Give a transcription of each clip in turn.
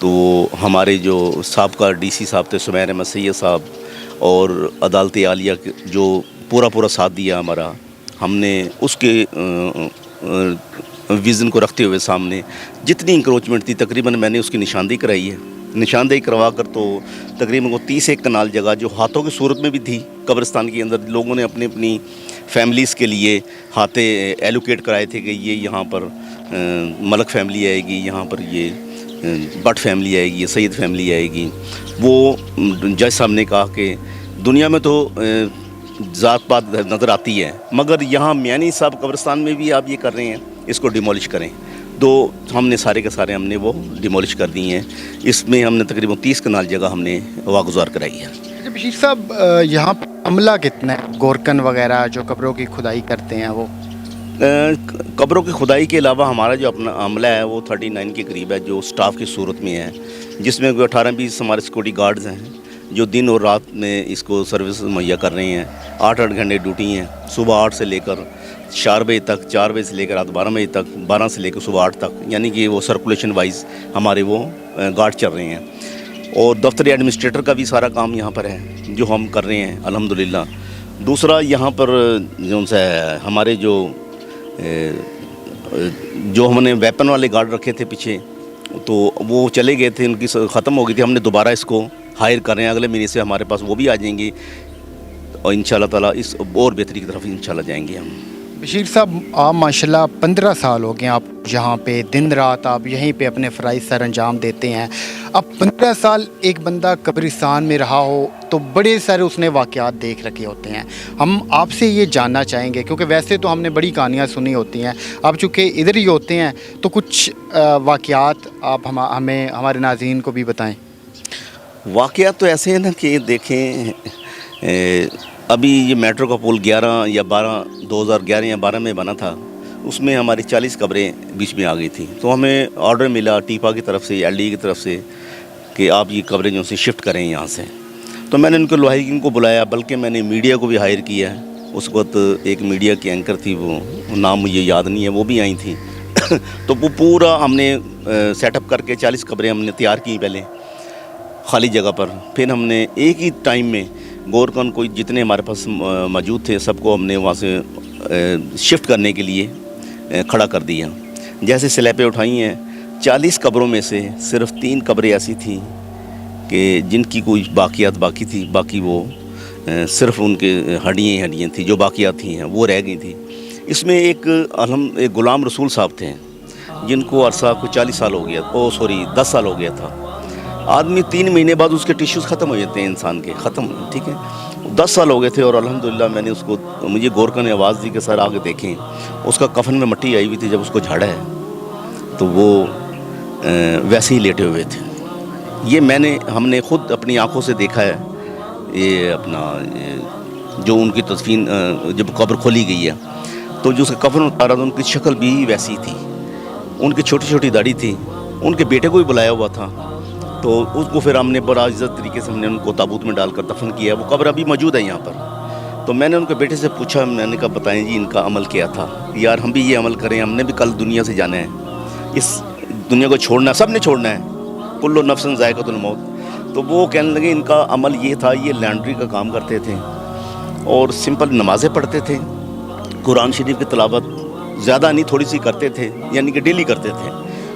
تو ہمارے جو سابقہ DC صاحب تھے سمیر احمد سید صاحب اور عدالت عالیہ جو پورا ساتھ دیا ہمارا، ہم نے اس کے ویژن کو رکھتے ہوئے سامنے جتنی انکروچمنٹ تھی تقریباً میں نے اس کی نشاندہی کرائی ہے. نشاندہی کروا کر تو تقریباً وہ 31 کنال جگہ جو ہاتھوں کی صورت میں بھی تھی قبرستان کے اندر، لوگوں نے اپنی فیملیز کے لیے ہاتھے ایلوکیٹ کرائے تھے کہ یہ یہاں پر ملک فیملی آئے گی، یہاں پر یہ بٹ فیملی آئے گی، یہ سید فیملی آئے گی. وہ جج صاحب نے کہا کہ دنیا میں تو ذات پات نظر آتی ہے، مگر یہاں میانی صاحب قبرستان میں بھی آپ یہ کر رہے ہیں، اس کو ڈیمولش کریں. تو ہم نے سارے کے سارے ہم نے وہ ڈیمولش کر دی ہیں. اس میں ہم نے تقریباً 30 کنال جگہ ہم نے واگزار کرائی ہے. بشیر صاحب یہاں پہ عملہ کتنا ہے؟ گورکن وغیرہ جو قبروں کی کھدائی کرتے ہیں وہ قبروں کی کھدائی کے علاوہ ہمارا جو اپنا عملہ ہے وہ 39 کے قریب ہے جو سٹاف کی صورت میں ہے، جس میں 18-20 ہمارے سیکورٹی گارڈز ہیں جو دن اور رات میں اس کو سروس مہیا کر رہے ہیں. 8 گھنٹے ڈیوٹی ہیں، صبح 8 سے لے کر 4 بجے تک، 4 بجے سے لے کر رات 12 بجے تک، 12 سے لے کر صبح 8 تک، یعنی کہ وہ سرکولیشن وائز ہمارے وہ گارڈ چل رہے ہیں. اور دفتر ایڈمنسٹریٹر کا بھی سارا کام یہاں پر ہے جو ہم کر رہے ہیں الحمدللہ. دوسرا یہاں پر جو ہمارے جو ہم نے ویپن والے گارڈ رکھے تھے پیچھے، تو وہ چلے گئے تھے، ان کی ختم ہو گئی تھی. ہم نے دوبارہ اس کو ہائر کر رہے ہیں، اگلے مہینے سے ہمارے پاس وہ بھی آ جائیں گے اور انشاءاللہ تعالیٰ اس اور بہتری کی طرف انشاءاللہ جائیں گے ہم. بشیر صاحب آپ ماشاءاللہ 15 سال ہو گئے آپ یہاں پہ، دن رات آپ یہیں پہ اپنے فرائض سر انجام دیتے ہیں. اب 15 سال ایک بندہ قبرستان میں رہا ہو تو بڑے سارے اس نے واقعات دیکھ رکھے ہوتے ہیں. ہم آپ سے یہ جاننا چاہیں گے کیونکہ ویسے تو ہم نے بڑی کہانیاں سنی ہوتی ہیں، آپ چونکہ ادھر ہی ہوتے ہیں تو کچھ واقعات آپ ہمیں ہمارے ناظرین کو بھی بتائیں. واقعات تو ایسے ہیں نا کہ دیکھیں ابھی یہ میٹرو کا پول 2011 یا 12 میں بنا تھا، اس میں ہماری 40 قبریں بیچ میں آ گئی تھیں. تو ہمیں آرڈر ملا ٹیپا کی طرف سے، LD کی طرف سے کہ آپ یہ قبریں جو سے شفٹ کریں یہاں سے. تو میں نے ان کو لوہائیگین کو بلایا، بلکہ میں نے میڈیا کو بھی ہائر کیا ہے. اس وقت ایک میڈیا کی اینکر تھی، وہ نام مجھے یاد نہیں ہے، وہ بھی آئی تھیں. تو وہ پورا ہم نے سیٹ اپ کر کے 40 قبریں ہم نے تیار کی پہلے خالی جگہ پر. پھر ہم نے ایک ہی ٹائم میں گورکن کو جتنے ہمارے پاس موجود تھے سب کو ہم نے وہاں سے شفٹ کرنے کے لیے کھڑا کر دیا. جیسے سلیپیں اٹھائی ہیں، 40 قبروں میں سے صرف 3 قبریں ایسی تھیں کہ جن کی کوئی باقیات باقی تھی، باقی وہ صرف ان کے ہڈیاں تھیں جو باقیات تھیں وہ رہ گئی تھیں. اس میں ایک غلام رسول صاحب تھے جن کو عرصہ کو 40 سال ہو گیا، 10 سال ہو گیا تھا. آدمی 3 مہینے بعد اس کے ٹیشوز ختم ہو جاتے ہیں انسان کے، ختم، ٹھیک ہے. 10 سال ہو گئے تھے اور الحمدللہ میں نے اس کو، مجھے گورکن نے آواز دی کہ سر آگے دیکھیں. اس کا کفن میں مٹی آئی ہوئی تھی، جب اس کو جھاڑا ہے تو وہ ویسے ہی لیٹے ہوئے تھے. یہ ہم نے خود اپنی آنکھوں سے دیکھا ہے. یہ اپنا جو ان کی تدفین جب قبر کھولی گئی ہے تو جو اس کا کفن اتارا تھا ان کی شکل بھی ویسی تھی، ان کی چھوٹی چھوٹی داڑھی تھی. ان کے بیٹے کو بھی بلایا ہوا تھا، تو اس کو پھر ہم نے بڑا عزت طریقے سے ہم نے ان کو تابوت میں ڈال کر دفن کیا. وہ قبر ابھی موجود ہے یہاں پر. تو میں نے ان کے بیٹے سے پوچھا، میں نے کہا بتائیں جی ان کا عمل کیا تھا. یار ہم بھی یہ عمل کریں، ہم نے بھی کل دنیا سے جانا ہے، اس دنیا کو چھوڑنا ہے، سب نے چھوڑنا ہے، کل نفس ذائقۃ الموت. تو وہ کہنے لگے ان کا عمل یہ تھا، یہ لانڈری کا کام کرتے تھے اور سمپل نمازیں پڑھتے تھے، قرآن شریف کی تلاوت زیادہ نہیں تھوڑی سی کرتے تھے، یعنی کہ ڈیلی کرتے تھے.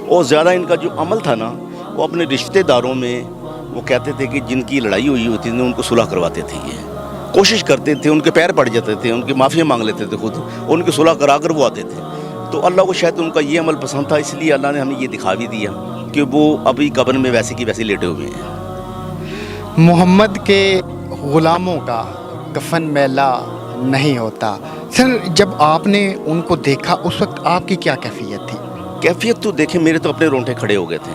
اور زیادہ ان کا جو عمل تھا نا، وہ اپنے رشتہ داروں میں وہ کہتے تھے کہ جن کی لڑائی ہوئی ہوتی تھی ان کو صلح کرواتے تھے. یہ کوشش کرتے تھے، ان کے پیر پڑ جاتے تھے، ان کی معافی مانگ لیتے تھے خود، ان کی صلح کرا کر وہ آتے تھے. تو اللہ کو شاید ان کا یہ عمل پسند تھا، اس لیے اللہ نے ہمیں یہ دکھا بھی دیا کہ وہ ابھی قبر میں ویسے کی ویسے لیٹے ہوئے ہیں. محمد کے غلاموں کا کفن میلا نہیں ہوتا. سر جب آپ نے ان کو دیکھا اس وقت آپ کی کیا کیفیت تھی؟ کیفیت تو دیکھیں، میرے تو اپنے رونٹے کھڑے ہو گئے تھے.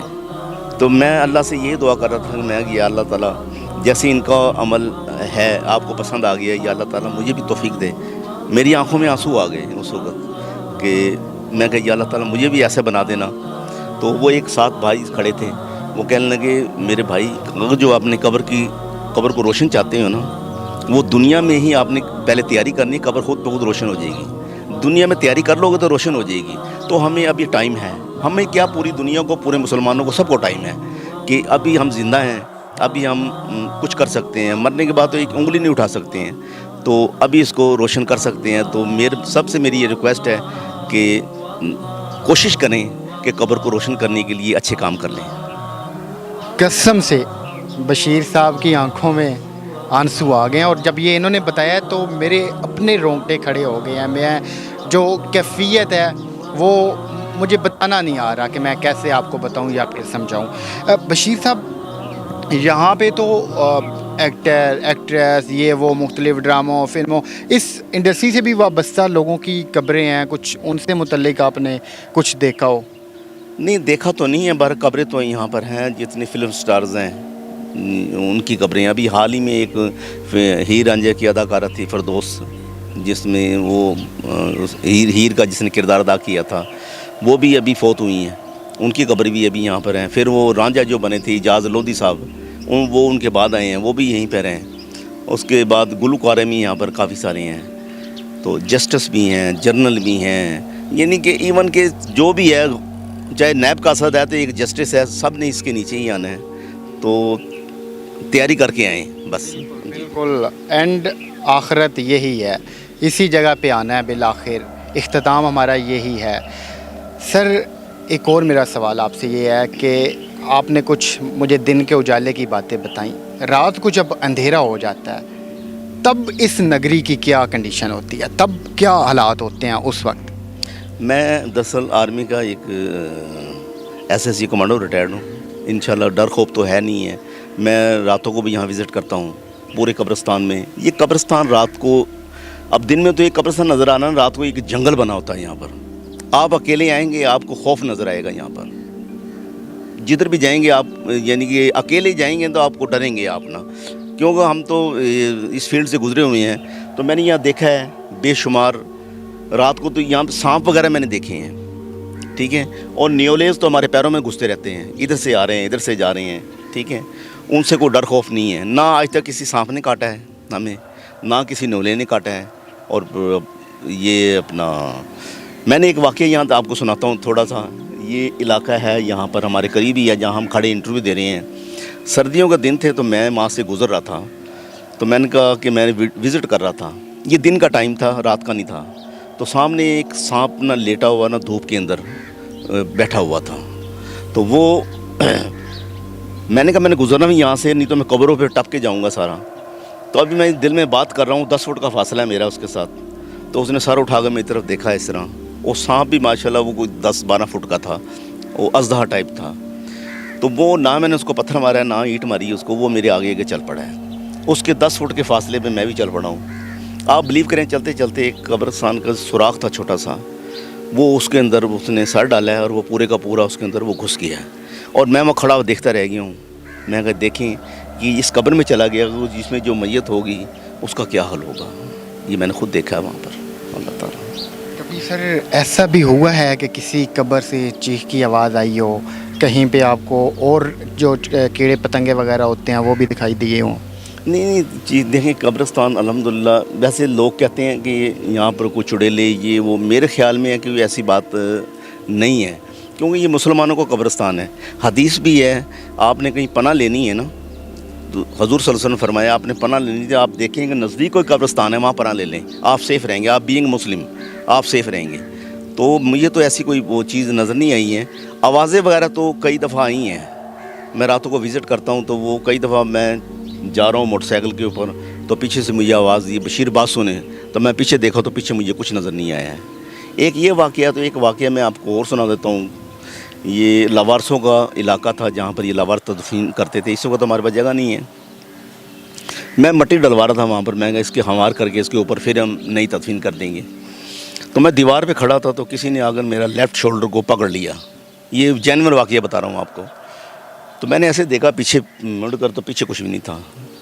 تو میں اللہ سے یہ دعا کر رہا تھا کہ میں یا اللہ تعالیٰ جیسے ان کا عمل ہے آپ کو پسند آ گیا، یا اللہ تعالیٰ مجھے بھی توفیق دے. میری آنکھوں میں آنسو آ گئے اس وقت کہ میں کہ یا اللہ تعالیٰ مجھے بھی ایسے بنا دینا. تو وہ ایک 7 بھائی کھڑے تھے، وہ کہنے لگے میرے بھائی اگر جو آپ نے قبر کو روشن چاہتے ہو نا، وہ دنیا میں ہی آپ نے پہلے تیاری کرنی، قبر خود بخود روشن ہو جائے گی. دنیا میں تیاری کر لو گے تو روشن ہو جائے گی. تو ہمیں ابھی ٹائم ہے، ہمیں کیا پوری دنیا کو، پورے مسلمانوں کو، سب کو ٹائم ہے کہ ابھی ہم زندہ ہیں، ابھی ہم کچھ کر سکتے ہیں، مرنے کے بعد تو ایک انگلی نہیں اٹھا سکتے ہیں، تو ابھی اس کو روشن کر سکتے ہیں۔ تو سب سے میری یہ ریکویسٹ ہے کہ کوشش کریں کہ قبر کو روشن کرنے کے لیے اچھے کام کر لیں۔ قسم سے بشیر صاحب کی آنکھوں میں آنسو آ گئے ہیں، اور جب یہ انہوں نے بتایا تو میرے اپنے رونگٹے کھڑے ہو گئے ہیں۔ میں جو کیفیت ہے وہ مجھے بتانا نہیں آ رہا کہ میں کیسے آپ کو بتاؤں یا پھر سمجھاؤں۔ بشیر صاحب، یہاں پہ تو ایکٹر ایکٹریس یہ وہ مختلف ڈراموں فلموں اس انڈسٹری سے بھی وابستہ لوگوں کی قبریں ہیں، کچھ ان سے متعلق آپ نے کچھ دیکھا ہو؟ نہیں، دیکھا تو نہیں ہے، بہر قبریں تو یہاں پر ہیں، جتنے فلم سٹارز ہیں ان کی قبریں۔ ابھی حال ہی میں ایک ہیر رانجھا کی اداکارہ تھی فردوس، جس میں وہ ہیر کا جس نے کردار ادا کیا تھا، وہ بھی ابھی فوت ہوئی ہیں، ان کی قبر بھی ابھی یہاں پر ہیں۔ پھر وہ رانجھا جو بنے تھے اجاز لودھی صاحب، وہ ان کے بعد آئے ہیں، وہ بھی یہیں پر ہیں۔ اس کے بعد گلوکارے بھی یہاں پر کافی سارے ہیں، تو جسٹس بھی ہیں، جرنل بھی ہیں، یعنی کہ ایون کہ جو بھی ہے، چاہے نیب کا اسد ہے تو ایک جسٹس ہے، سب نے اس کے نیچے ہی آنا ہے، تو تیاری کر کے آئیں بس۔ بالکل، اینڈ آخرت یہی ہے، اسی جگہ پہ آنا ہے بالآخر، اختتام ہمارا یہی ہے۔ سر، ایک اور میرا سوال آپ سے یہ ہے کہ آپ نے کچھ مجھے دن کے اجالے کی باتیں بتائیں، رات کو جب اندھیرا ہو جاتا ہے تب اس نگری کی کیا کنڈیشن ہوتی ہے، تب کیا حالات ہوتے ہیں اس وقت؟ میں دراصل آرمی کا ایک SSC کمانڈو ریٹائرڈ ہوں، انشاءاللہ ڈر خوف تو ہے نہیں ہے۔ میں راتوں کو بھی یہاں وزٹ کرتا ہوں پورے قبرستان میں۔ یہ قبرستان رات کو، اب دن میں تو ایک قبرستان نظر آنا، رات کو ایک جنگل بنا ہوتا ہے یہاں پر۔ آپ اکیلے آئیں گے آپ کو خوف نظر آئے گا یہاں پر، جدھر بھی جائیں گے آپ، یعنی کہ اکیلے جائیں گے تو آپ کو ڈریں گے آپ نا، کیونکہ ہم تو اس فیلڈ سے گزرے ہوئے ہیں، تو میں نے یہاں دیکھا ہے بے شمار رات کو، تو یہاں پہ سانپ وغیرہ میں نے دیکھے ہیں، ٹھیک ہے، اور نیولیز تو ہمارے پیروں میں گھستے رہتے ہیں، ادھر سے آ رہے ہیں ادھر سے جا رہے ہیں، ٹھیک ہے، ان سے کوئی ڈر خوف نہیں ہے۔ نہ آج تک کسی سانپ نے کاٹا ہے ہمیں، نہ کسی نیولے نے کاٹا ہے۔ اور یہ اپنا میں نے ایک واقعہ یہاں آپ کو سناتا ہوں تھوڑا سا۔ یہ علاقہ ہے یہاں پر ہمارے قریب ہی ہے جہاں ہم کھڑے انٹرویو دے رہے ہیں۔ سردیوں کا دن تھے تو میں وہاں سے گزر رہا تھا، تو میں نے کہا کہ میں وزٹ کر رہا تھا، یہ دن کا ٹائم تھا، رات کا نہیں تھا، تو سامنے ایک سانپ نہ لیٹا ہوا نہ دھوپ کے اندر بیٹھا ہوا تھا، تو وہ میں نے کہا میں نے گزرنا بھی یہاں سے، نہیں تو میں قبروں پہ ٹپ کے جاؤں گا سارا۔ تو ابھی میں دل میں بات کر رہا ہوں، 10 فٹ کا فاصلہ ہے میرا اس کے ساتھ، تو اس نے سر اٹھا کر میری طرف دیکھا اس طرح، وہ سانپ بھی ماشاءاللہ وہ کوئی 10-12 فٹ کا تھا، وہ اژدہا ٹائپ تھا، تو وہ نہ میں نے اس کو پتھر مارا ہے نہ اینٹ ماری اس کو، وہ میرے آگے آگے چل پڑا ہے۔ اس کے 10 فٹ کے فاصلے پہ میں بھی چل پڑا ہوں۔ آپ بلیو کریں، چلتے چلتے ایک قبرستان کا سوراخ تھا چھوٹا سا، وہ اس کے اندر اس نے سر ڈالا ہے اور وہ پورے کا پورا اس کے اندر وہ گھس گیا ہے، اور میں وہاں کھڑا دیکھتا رہ گیا ہوں۔ میں کہا دیکھیں کہ اس قبر میں چلا گیا، جس میں جو میت ہوگی اس کا کیا حل ہوگا، یہ میں نے خود دیکھا ہے وہاں پر۔ اللہ تعالیٰ کبھی سر ایسا بھی ہوا ہے کہ کسی قبر سے چیخ کی آواز آئی ہو، کہیں پہ آپ کو اور جو کیڑے پتنگے وغیرہ ہوتے ہیں وہ بھی دکھائی دیے ہوں؟ نہیں چیز دیکھیں، قبرستان الحمدللہ، ویسے لوگ کہتے ہیں کہ یہاں پر کوئی چڑیلے یہ وہ، میرے خیال میں ہے کہ ایسی بات نہیں ہے، کیونکہ یہ مسلمانوں کا قبرستان ہے۔ حدیث بھی ہے، آپ نے کہیں پناہ لینی ہے نا، تو حضور صلی اللہ علیہ وسلم نے فرمایا آپ نے پناہ لینی تھی، آپ دیکھیں کہ نزدیک کوئی قبرستان ہے وہاں پناہ لے لیں، آپ سیف رہیں گے، آپ بینگ مسلم آپ سیف رہیں گے۔ تو مجھے تو ایسی کوئی وہ چیز نظر نہیں آئی ہے۔ آوازیں وغیرہ تو کئی دفعہ آئی ہیں، میں راتوں کو وزٹ کرتا ہوں تو وہ کئی دفعہ میں جا رہا ہوں موٹر سائیکل کے اوپر، تو پیچھے سے مجھے آواز دی بشیر بات سنیں، تو میں پیچھے دیکھا تو پیچھے مجھے کچھ نظر نہیں آیا ہے۔ ایک یہ واقعہ، تو ایک واقعہ میں آپ کو اور سنا دیتا ہوں۔ یہ لاوارسوں کا علاقہ تھا جہاں پر یہ لاوار تدفین کرتے تھے، اس وقت ہمارے پاس جگہ نہیں ہے، میں مٹی ڈلوا رہا تھا وہاں پر، میں کہا اس کے ہموار کر کے اس کے اوپر پھر ہم نئی تدفین کر دیں گے، تو میں دیوار پہ کھڑا تھا تو کسی نے آ کر میرا لیفٹ شولڈر کو پکڑ لیا، یہ جینوئن واقعہ بتا رہا ہوں آپ کو۔ تو میں نے ایسے دیکھا پیچھے مڑ کر، تو پیچھے کچھ بھی نہیں تھا۔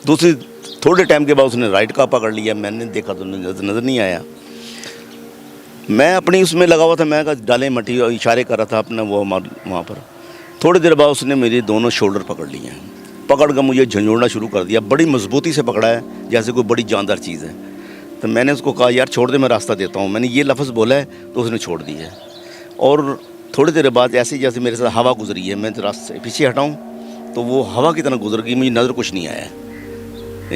دوسری تھوڑے ٹائم کے بعد اس نے رائٹ کا پکڑ لیا، میں نے دیکھا تو نظر نہیں آیا۔ میں اپنی اس میں لگا ہوا تھا، میں کہا ڈالیں مٹی، اور اشارے کر رہا تھا اپنا وہ وہاں پر۔ تھوڑی دیر بعد اس نے میرے دونوں شولڈر پکڑ لیے ہیں، پکڑ کر مجھے جھنجھوڑنا شروع کر دیا، بڑی مضبوطی سے پکڑا ہے جیسے کوئی بڑی جاندار چیز ہے۔ تو میں نے اس کو کہا یار چھوڑ دے، میں راستہ دیتا ہوں، میں نے یہ لفظ بولا ہے تو اس نے چھوڑ دی ہے۔ اور تھوڑی دیر بعد ایسے جیسے میرے ساتھ ہوا گزری ہے، میں راستے سے پیچھے ہٹاؤں تو وہ ہوا کی طرح گزر گئی, مجھے نظر کچھ نہیں آیا.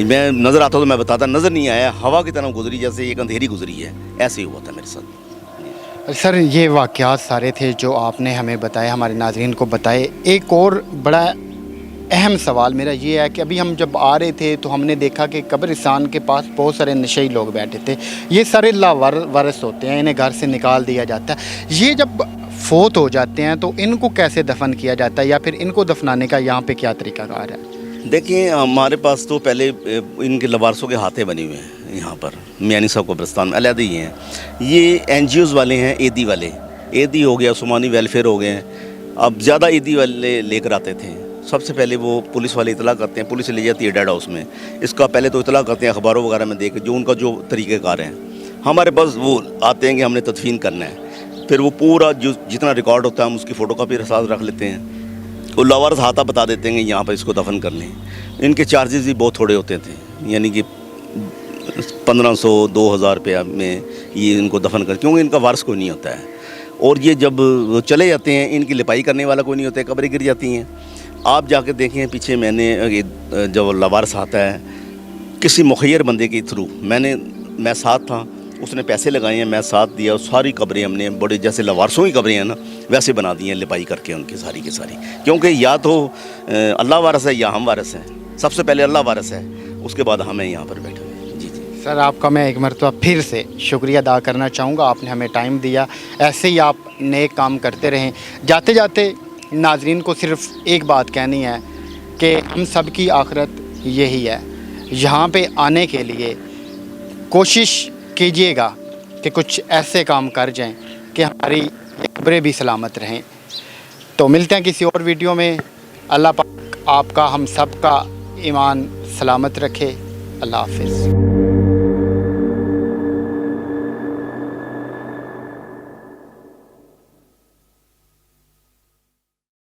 میں نظر آتا تو میں بتاتا, نظر نہیں آیا, ہوا کی طرح گزری جیسے ایک اندھیری گزری ہے, ایسے ہی ہوا تھا میرے ساتھ. سر یہ واقعات سارے تھے جو آپ نے ہمیں بتائے, ہمارے ناظرین کو بتائے. ایک اور بڑا اہم سوال میرا یہ ہے کہ ابھی ہم جب آ رہے تھے تو ہم نے دیکھا کہ قبرستان کے پاس بہت سارے نشئی لوگ بیٹھے تھے. یہ سارے لاوارث ہوتے ہیں, انہیں گھر سے نکال دیا جاتا ہے. یہ جب فوت ہو جاتے ہیں تو ان کو کیسے دفن کیا جاتا ہے, یا پھر ان کو دفنانے کا یہاں پہ کیا طریقہ کار ہے؟ دیکھیں ہمارے پاس تو پہلے ان کے لوارثوں کے ہاتھیں بنے ہوئے ہیں یہاں پر میانی صاحب قبرستان میں علیحدہ ہی ہیں. یہ این جی اوز والے ہیں, ایدی والے, ایدی ہو گیا, عثمانی ویلفیئر ہو گئے ہیں. اب زیادہ ایدی والے لے کر آتے تھے. سب سے پہلے وہ پولیس والے اطلاع کرتے ہیں, پولیس لے جاتی ہے ڈیڈ ہاؤس میں. اس کا پہلے تو اطلاع کرتے ہیں اخباروں وغیرہ میں دیکھ جو ان کا جو طریقہ کار ہیں. ہمارے پاس وہ آتے ہیں کہ ہم نے تدفین کرنا ہے, پھر وہ پورا جو جتنا ریکارڈ ہوتا ہے ہم اس کی فوٹو کاپی ساتھ رکھ لیتے ہیں. وہ لاوارث ہاتھا بتا دیتے ہیں کہ یہاں پر اس کو دفن کر لیں. ان کے چارجز بھی بہت تھوڑے ہوتے تھے, یعنی کہ 1500-2000 روپیہ میں یہ ان کو دفن کر, کیونکہ ان کا وارث کوئی نہیں ہوتا ہے. اور یہ جب چلے جاتے ہیں ان کی لپائی کرنے والا کوئی نہیں ہوتا ہے, قبریں گر جاتی ہیں. آپ جا کے دیکھیں پیچھے, میں نے جب لاوارث آتا ہے کسی مخیر بندے کے تھرو, میں ساتھ تھا, اس نے پیسے لگائے ہیں, میں ساتھ دیا, ساری قبریں ہم نے بڑے جیسے لوارثوں کی قبریں ہیں نا ویسے بنا دی ہیں, لپائی کر کے ان کی ساری کی ساری. کیونکہ یا تو اللہ وارث ہے یا ہم وارث ہیں. سب سے پہلے اللہ وارث ہے, اس کے بعد ہمیں یہاں پر بیٹھے ہوئے. جی جی سر آپ کا میں ایک مرتبہ پھر سے شکریہ ادا کرنا چاہوں گا, آپ نے ہمیں ٹائم دیا. ایسے ہی آپ نیک کام کرتے رہیں. جاتے جاتے ناظرین کو صرف ایک بات کہنی ہے کہ ہم سب کی آخرت یہی ہے. یہاں پہ آنے کے لیے کوشش کیجئے گا کہ کچھ ایسے کام کر جائیں کہ ہماری قبریں بھی سلامت رہیں. تو ملتے ہیں کسی اور ویڈیو میں. اللہ پاک آپ کا ہم سب کا ایمان سلامت رکھے. اللہ حافظ.